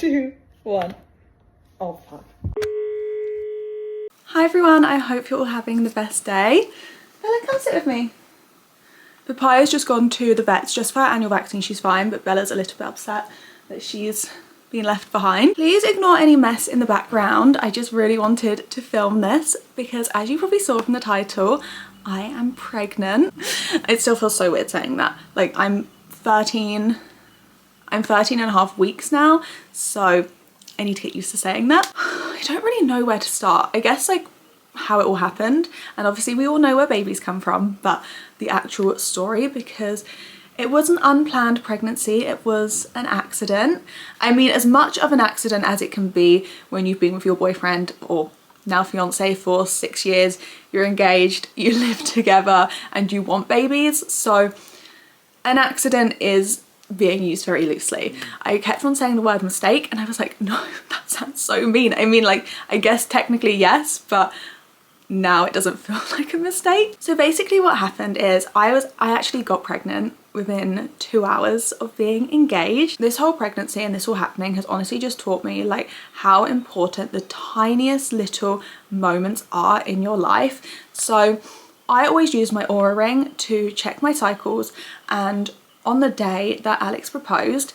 2, 1. Oh, fuck. Hi everyone, I hope you're all having the best day. Bella, come sit with me. Papaya's just gone to the vets just for her annual vaccine. She's fine, but Bella's a little bit upset that she's been left behind. Please ignore any mess in the background. I just really wanted to film this because, as you probably saw from the title, I am pregnant. It still feels so weird saying that. Like, I'm 13 and a half weeks now, so I need to get used to saying that. I don't really know where to start. I guess like how it all happened, and obviously we all know where babies come from, but the actual story, because it was an unplanned pregnancy. It was an accident. I mean, as much of an accident as it can be when you've been with your boyfriend or now fiance for 6 years, you're engaged, you live together and you want babies. So an accident is being used very loosely. I kept on saying the word mistake and I was like, no, that sounds so mean. I mean, like, I guess technically yes, but now it doesn't feel like a mistake. So basically what happened is I actually got pregnant within 2 hours of being engaged. This whole pregnancy and this all happening has honestly just taught me like how important the tiniest little moments are in your life. So I always use my Oura ring to check my cycles, and on the day that Alex proposed,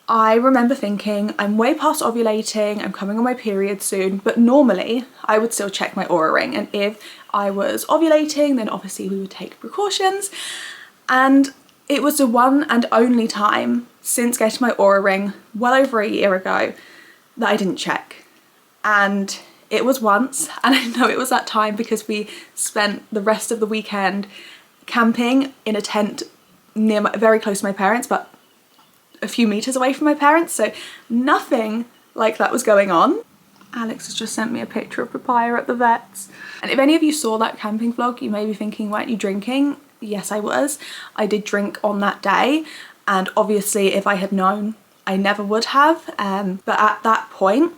I remember thinking, I'm way past ovulating, I'm coming on my period soon, but normally I would still check my Oura ring, and if I was ovulating, then obviously we would take precautions. And it was the one and only time since getting my Oura ring well over a year ago that I didn't check. And it was once, and I know it was that time because we spent the rest of the weekend camping in a tent very close to my parents, but a few meters away from my parents, so nothing like that was going on. Alex has just sent me a picture of Papaya at the vets. And if any of you saw that camping vlog, you may be thinking, weren't you drinking? Yes, I was. I did drink on that day, and obviously if I had known, I never would have. But at that point,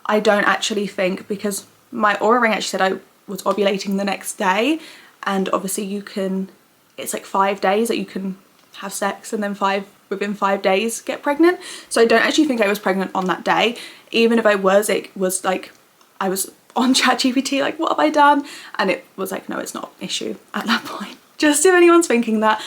I don't actually think, because my Oura ring actually said I was ovulating the next day, and obviously it's like 5 days that you can have sex, and then within 5 days get pregnant. So I don't actually think I was pregnant on that day. Even if I was, it was like I was on ChatGPT like, what have I done? And it was like, no, it's not an issue at that point. Just if anyone's thinking that.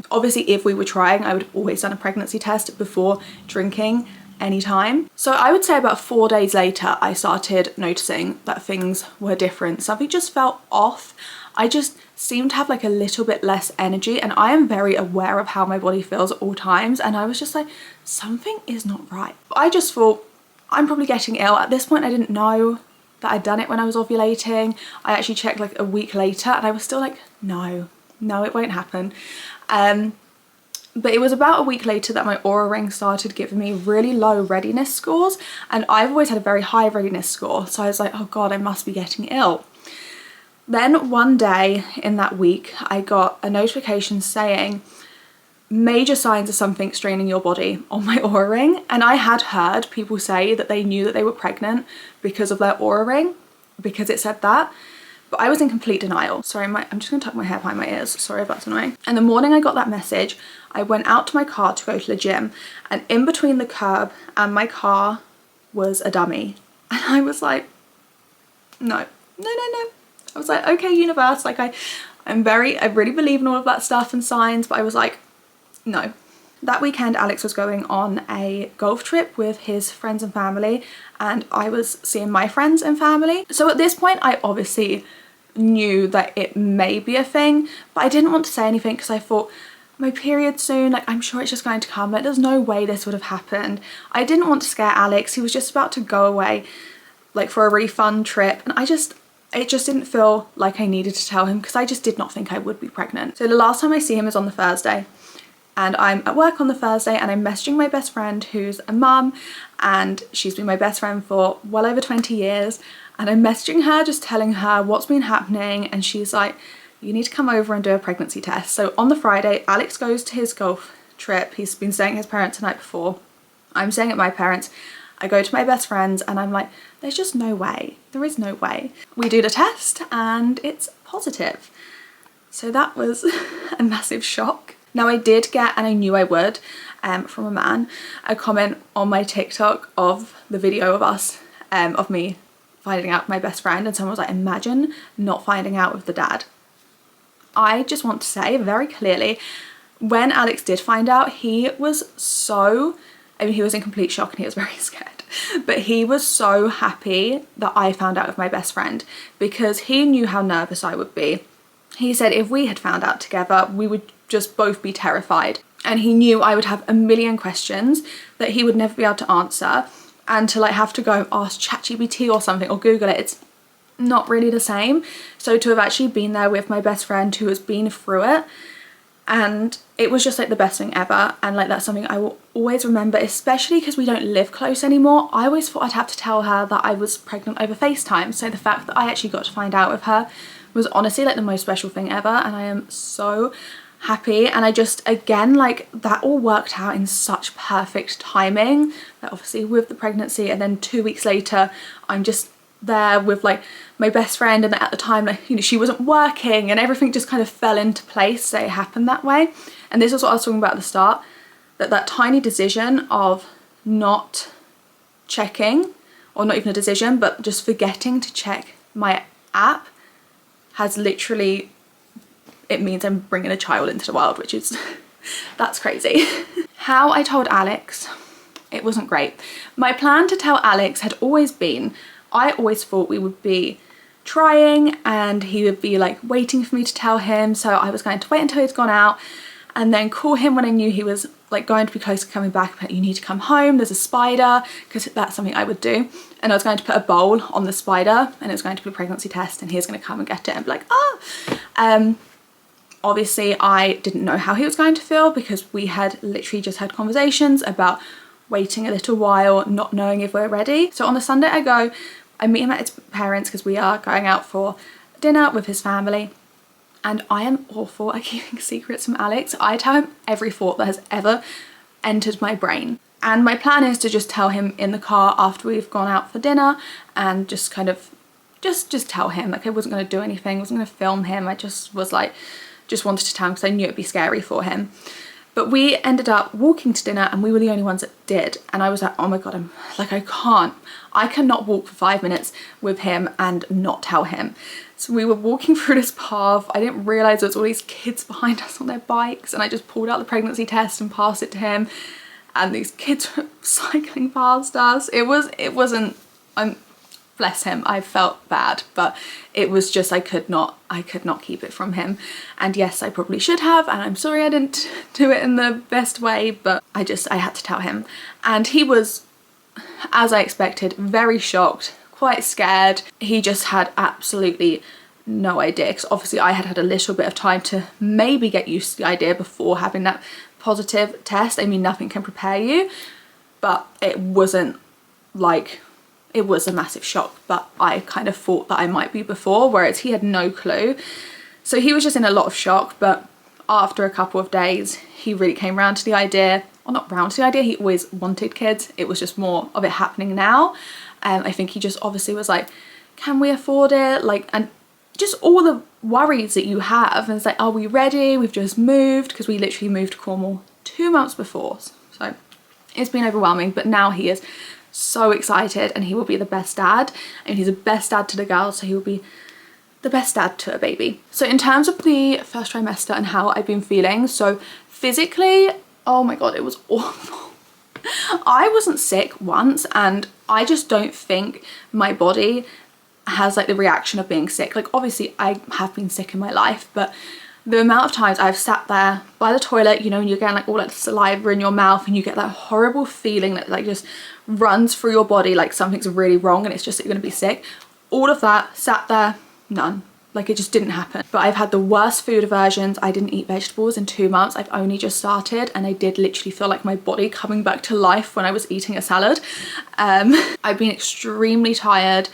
Obviously if we were trying, I would have always done a pregnancy test before drinking anytime. So I would say about 4 days later I started noticing that things were different. Something just felt off. I just seemed to have like a little bit less energy, and I am very aware of how my body feels at all times, and I was just like, something is not right. But I just thought, I'm probably getting ill. At this point I didn't know that I'd done it when I was ovulating. I actually checked like a week later and I was still like, no, it won't happen. But it was about a week later that my Oura ring started giving me really low readiness scores, and I've always had a very high readiness score, so I was like, oh god, I must be getting ill. Then one day in that week, I got a notification saying major signs of something straining your body on my Oura ring. And I had heard people say that they knew that they were pregnant because of their Oura ring, because it said that. But I was in complete denial. Sorry, I'm just gonna tuck my hair behind my ears. Sorry if that's annoying. And the morning I got that message, I went out to my car to go to the gym, and in between the curb and my car was a dummy. And I was like, no. I was like, okay, universe, like I really believe in all of that stuff and signs, but I was like, no. That weekend, Alex was going on a golf trip with his friends and family, and I was seeing my friends and family. So at this point, I obviously knew that it may be a thing, but I didn't want to say anything because I thought, my period soon, like I'm sure it's just going to come. Like there's no way this would have happened. I didn't want to scare Alex. He was just about to go away like for a really fun trip, and it just didn't feel like I needed to tell him because I just did not think I would be pregnant. So the last time I see him is on the Thursday, and I'm at work on the Thursday, and I'm messaging my best friend who's a mum, and she's been my best friend for well over 20 years, and I'm messaging her just telling her what's been happening, and she's like, you need to come over and do a pregnancy test. So on the Friday, Alex goes to his golf trip. He's been staying at his parents the night before. I'm staying at my parents. I go to my best friend's and I'm like, there's just no way. There is no way. We do the test and it's positive. So that was a massive shock. Now I did get, and I knew I would, from a man, a comment on my TikTok of the video of us, of me finding out my best friend, and someone was like, imagine not finding out with the dad. I just want to say very clearly, when Alex did find out, he was so, I mean, he was in complete shock and he was very scared, but he was so happy that I found out with my best friend, because he knew how nervous I would be. He said if we had found out together, we would just both be terrified. And he knew I would have a million questions that he would never be able to answer, and to like have to go and ask ChatGPT or something or Google it, it's not really the same. So to have actually been there with my best friend who has been through it, and it was just like the best thing ever, and like that's something I will always remember, especially because we don't live close anymore. I always thought I'd have to tell her that I was pregnant over FaceTime, so the fact that I actually got to find out with her was honestly like the most special thing ever, and I am so happy. And I just, again, like that all worked out in such perfect timing, that obviously with the pregnancy, and then 2 weeks later I'm just there with like my best friend, and at the time, like, you know, she wasn't working and everything just kind of fell into place, so it happened that way. And this is what I was talking about at the start, that tiny decision of not checking, or not even a decision, but just forgetting to check my app, has literally, it means I'm bringing a child into the world, which is, that's crazy. How I told Alex, it wasn't great. My plan to tell Alex had always been, I always thought we would be trying and he would be like waiting for me to tell him. So I was going to wait until he'd gone out and then call him when I knew he was like going to be close to coming back. But you need to come home, there's a spider, because that's something I would do. And I was going to put a bowl on the spider, and it was going to be a pregnancy test, and he was going to come and get it and be like, ah. Obviously I didn't know how he was going to feel, because we had literally just had conversations about waiting a little while, not knowing if we're ready. So on the Sunday I meet him at his parents, because we are going out for dinner with his family. And I am awful at keeping secrets from Alex. I tell him every thought that has ever entered my brain. And my plan is to just tell him in the car after we've gone out for dinner, and just kind of, just tell him. Like, I wasn't going to do anything, I wasn't going to film him. I just was like, just wanted to tell him because I knew it'd be scary for him. But we ended up walking to dinner, and we were the only ones that did. And I was like, oh my God, I'm like, I cannot walk for 5 minutes with him and not tell him. So we were walking through this path. I didn't realise there was all these kids behind us on their bikes, and I just pulled out the pregnancy test and passed it to him. And these kids were cycling past us. It wasn't, bless him, I felt bad, but it was just, I could not keep it from him. And yes, I probably should have, and I'm sorry I didn't do it in the best way, but I had to tell him. And he was, as I expected, very shocked, quite scared. He just had absolutely no idea, because obviously I had had a little bit of time to maybe get used to the idea before having that positive test. I mean, nothing can prepare you, but it wasn't like, it was a massive shock, but I kind of thought that I might be before, whereas he had no clue. So he was just in a lot of shock, but after a couple of days, he really came round to the idea, or not round to the idea, he always wanted kids. It was just more of it happening now. I think he just obviously was like, can we afford it? Like, and just all the worries that you have. And it's like, are we ready? We've just moved, because we literally moved to Cornwall 2 months before. So it's been overwhelming, but now he is so excited, and he will be the best dad. And he's the best dad to the girls, so he will be the best dad to a baby. So in terms of the first trimester and how I've been feeling, so physically, oh my God, it was awful. I wasn't sick once, and I just don't think my body has like the reaction of being sick. Like, obviously I have been sick in my life, but the amount of times I've sat there by the toilet, you know, and you're getting like all that saliva in your mouth, and you get that horrible feeling that like just runs through your body, like something's really wrong and it's just that you're gonna be sick. All of that, sat there, none. Like, it just didn't happen. But I've had the worst food aversions. I didn't eat vegetables in 2 months. I've only just started, and I did literally feel like my body coming back to life when I was eating a salad. I've been extremely tired.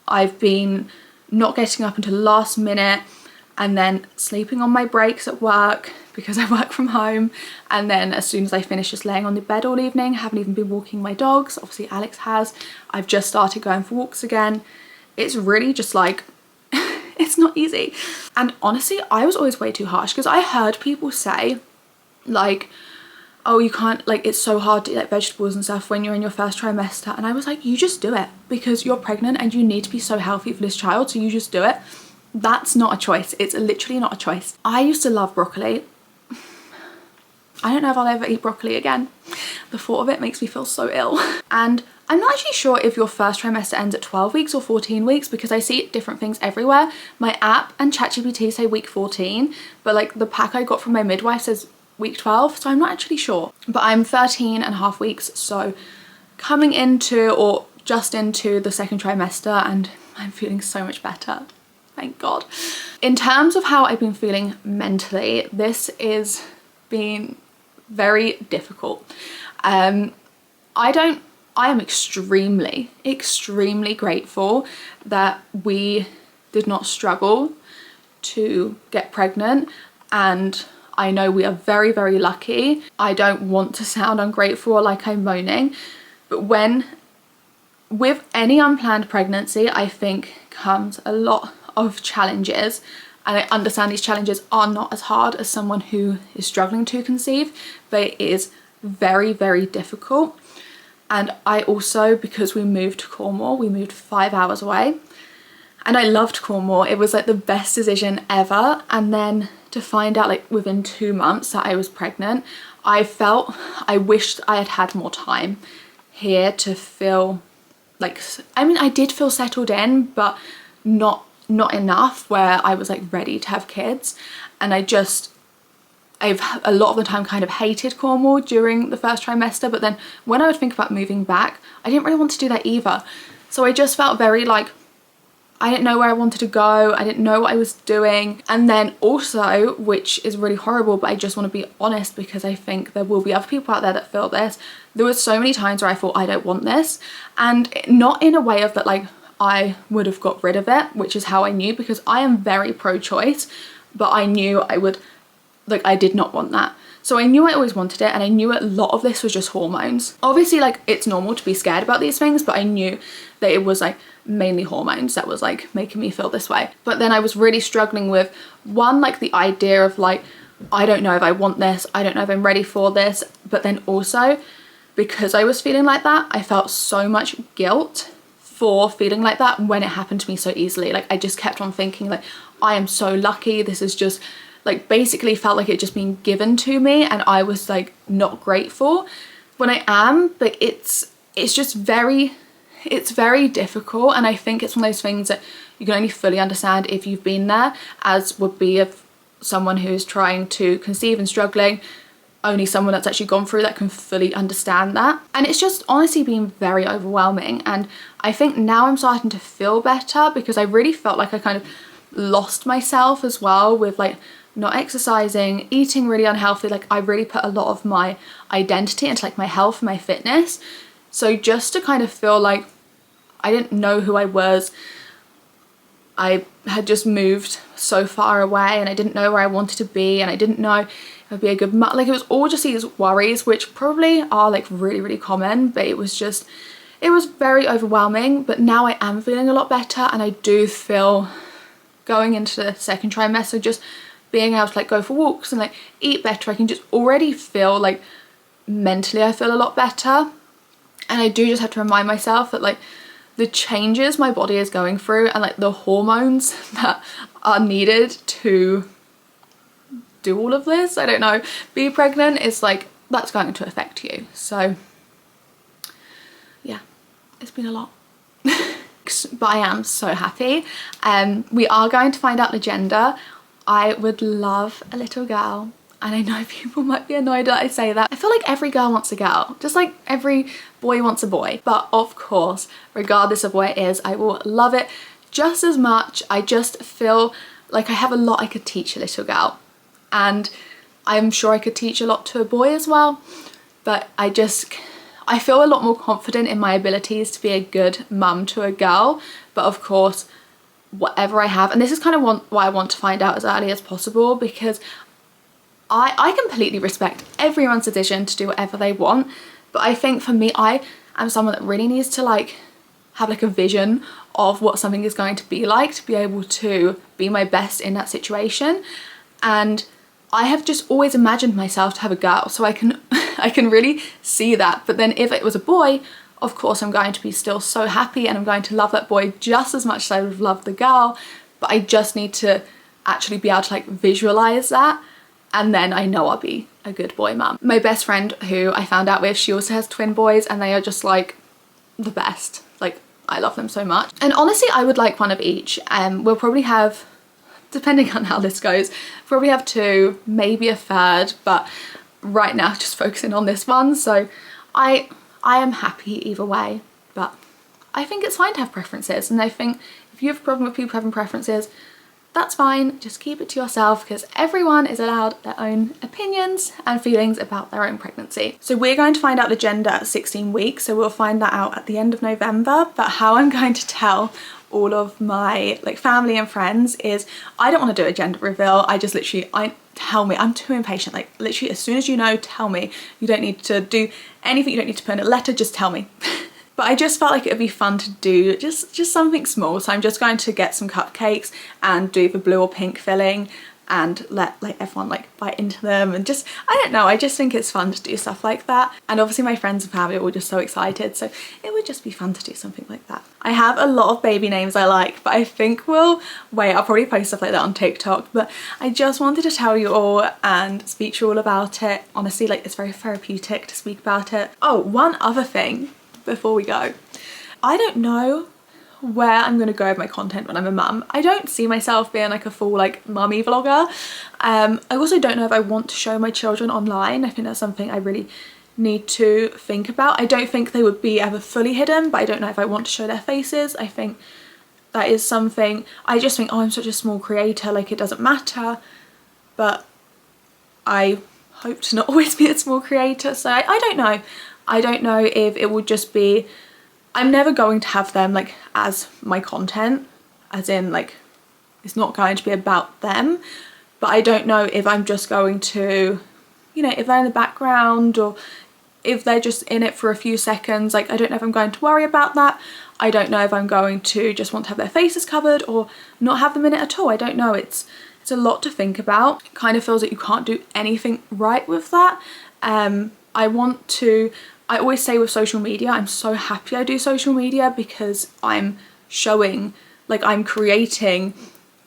I've been not getting up until the last minute, and then sleeping on my breaks at work because I work from home. And then as soon as I finish, just laying on the bed all evening. Haven't even been walking my dogs. Obviously Alex has. I've just started going for walks again. It's really just like, it's not easy. And honestly, I was always way too harsh, because I heard people say like, oh, you can't, like, it's so hard to eat like vegetables and stuff when you're in your first trimester. And I was like, you just do it, because you're pregnant and you need to be so healthy for this child, so you just do it. That's not a choice. It's literally not a choice. I used to love broccoli. I don't know if I'll ever eat broccoli again. The thought of it makes me feel so ill. And I'm not actually sure if your first trimester ends at 12 weeks or 14 weeks, because I see different things everywhere. My app and ChatGPT say week 14, but like the pack I got from my midwife says week 12, so I'm not actually sure. But I'm 13 and a half weeks, so coming into or just into the second trimester, and I'm feeling so much better. Thank God. In terms of how I've been feeling mentally, this is been very difficult. I am extremely grateful that we did not struggle to get pregnant, and I know we are very lucky. I don't want to sound ungrateful or like I'm moaning, but with any unplanned pregnancy, I think comes a lot of challenges, and I understand these challenges are not as hard as someone who is struggling to conceive, but it is very difficult. And I also, because we moved to Cornwall, we moved 5 hours away, and I loved Cornwall. It was like the best decision ever. And then to find out like within 2 months that I was pregnant, I wished I had had more time here to feel like, I mean, I did feel settled in, but not enough where I was like ready to have kids. And I've a lot of the time kind of hated Cornwall during the first trimester, but then when I would think about moving back, I didn't really want to do that either. So I just felt very like, I didn't know where I wanted to go, I didn't know what I was doing. And then also, which is really horrible, but I just want to be honest because I think there will be other people out there that feel this, there was so many times where I thought I don't want this, and not in a way of that like I would have got rid of it, which is how I knew, because I am very pro-choice, but I knew I did not want that. So I knew I always wanted it, and I knew a lot of this was just hormones. Obviously, like, it's normal to be scared about these things, but I knew that it was like mainly hormones that was like making me feel this way. But then I was really struggling with one, like the idea of like, I don't know if I want this, I don't know if I'm ready for this. But then also, because I was feeling like that, I felt so much guilt for feeling like that when it happened to me so easily. Like, I just kept on thinking like, I am so lucky, this is just like basically felt like it just been given to me, and I was like not grateful when I am. But it's just very difficult, and I think it's one of those things that you can only fully understand if you've been there, as would be if someone who's trying to conceive and struggling. Only someone that's actually gone through that can fully understand that. And it's just honestly been very overwhelming, and I think now I'm starting to feel better, because I really felt like I kind of lost myself as well with like not exercising, eating really unhealthy. Like, I really put a lot of my identity into like my health and my fitness. So just to kind of feel like I didn't know who I was, I had just moved so far away, and I didn't know where I wanted to be, and I didn't know if I'd be a good mother. Like, it was all just these worries, which probably are like really common, but it was very overwhelming. But now I am feeling a lot better, and I do feel going into the second trimester, just being able to like go for walks and like eat better, I can just already feel like mentally I feel a lot better. And I do just have to remind myself that like the changes my body is going through, and like the hormones that are needed to do all of this, I don't know, be pregnant, is like, that's going to affect you. So yeah, it's been a lot. But I am so happy. We are going to find out the gender. I would love a little girl, and I know people might be annoyed that I say that. I feel like every girl wants a girl, just like every boy wants a boy. But of course, regardless of where it is, I will love it just as much. I just feel like I have a lot I could teach a little girl, and I'm sure I could teach a lot to a boy as well. But I feel a lot more confident in my abilities to be a good mum to a girl. But of course, whatever I have, and this is kind of why I want to find out as early as possible, because I completely respect everyone's decision to do whatever they want. But I think for me, I am someone that really needs to like have like a vision of what something is going to be like, to be able to be my best in that situation. And I have just always imagined myself to have a girl, so I can I can really see that. But then if it was a boy, of course I'm going to be still so happy and I'm going to love that boy just as much as I would have loved the girl, but I just need to actually be able to like visualize that, and then I know I'll be a good boy mum. My best friend who I found out with, she also has twin boys, and they are just like the best. Like, I love them so much. And honestly, I would like one of each. We'll probably have, depending on how this goes, probably have 2, maybe a third, but right now just focusing on this one. So I am happy either way, but I think it's fine to have preferences, and I think if you have a problem with people having preferences, that's fine, just keep it to yourself, because everyone is allowed their own opinions and feelings about their own pregnancy. So we're going to find out the gender at 16 weeks, so we'll find that out at the end of November. But how I'm going to tell all of my like family and friends is I don't want to do a gender reveal. I just literally, tell me, I'm too impatient. Like literally as soon as you know, tell me. You don't need to do anything, you don't need to put in a letter, just tell me. But I just felt like it would be fun to do just something small. So I'm just going to get some cupcakes and do the blue or pink filling and let like everyone like bite into them, and just, I don't know, I just think it's fun to do stuff like that. And obviously my friends and family are all just so excited, so it would just be fun to do something like that. I have a lot of baby names I like, but I think we'll wait. I'll probably post stuff like that on TikTok, but I just wanted to tell you all and speak to you all about it. Honestly, like it's very therapeutic to speak about it. Oh, one other thing before we go. I don't know where I'm gonna go with my content when I'm a mum. I don't see myself being like a full like mummy vlogger. I also don't know if I want to show my children online. I think that's something I really need to think about. I don't think they would be ever fully hidden, but I don't know if I want to show their faces. I think that is something, I just think, oh, I'm such a small creator, like it doesn't matter. But I hope to not always be a small creator, so I don't know. I don't know if it will just be, I'm never going to have them like as my content, as in like it's not going to be about them, but I don't know if I'm just going to, you know, if they're in the background or if they're just in it for a few seconds. Like I don't know if I'm going to worry about that. I don't know if I'm going to just want to have their faces covered or not have them in it at all. I don't know. It's a lot to think about. It kind of feels like you can't do anything right with that. I always say with social media, I'm so happy I do social media, because I'm showing, like I'm creating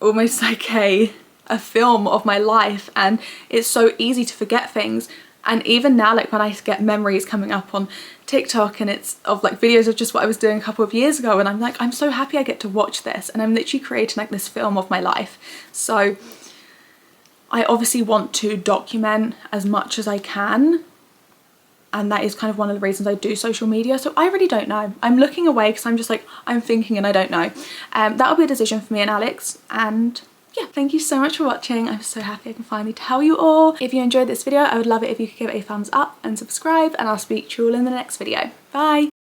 almost like a film of my life, and it's so easy to forget things. And even now, like when I get memories coming up on TikTok and it's of like videos of just what I was doing a couple of years ago, and I'm like, I'm so happy I get to watch this, and I'm literally creating like this film of my life. So I obviously want to document as much as I can, and that is kind of one of the reasons I do social media. So I really don't know. I'm looking away because I'm just like, I'm thinking and I don't know. That'll be a decision for me and Alex. And yeah, thank you so much for watching. I'm so happy I can finally tell you all. If you enjoyed this video, I would love it if you could give it a thumbs up and subscribe, and I'll speak to you all in the next video. Bye.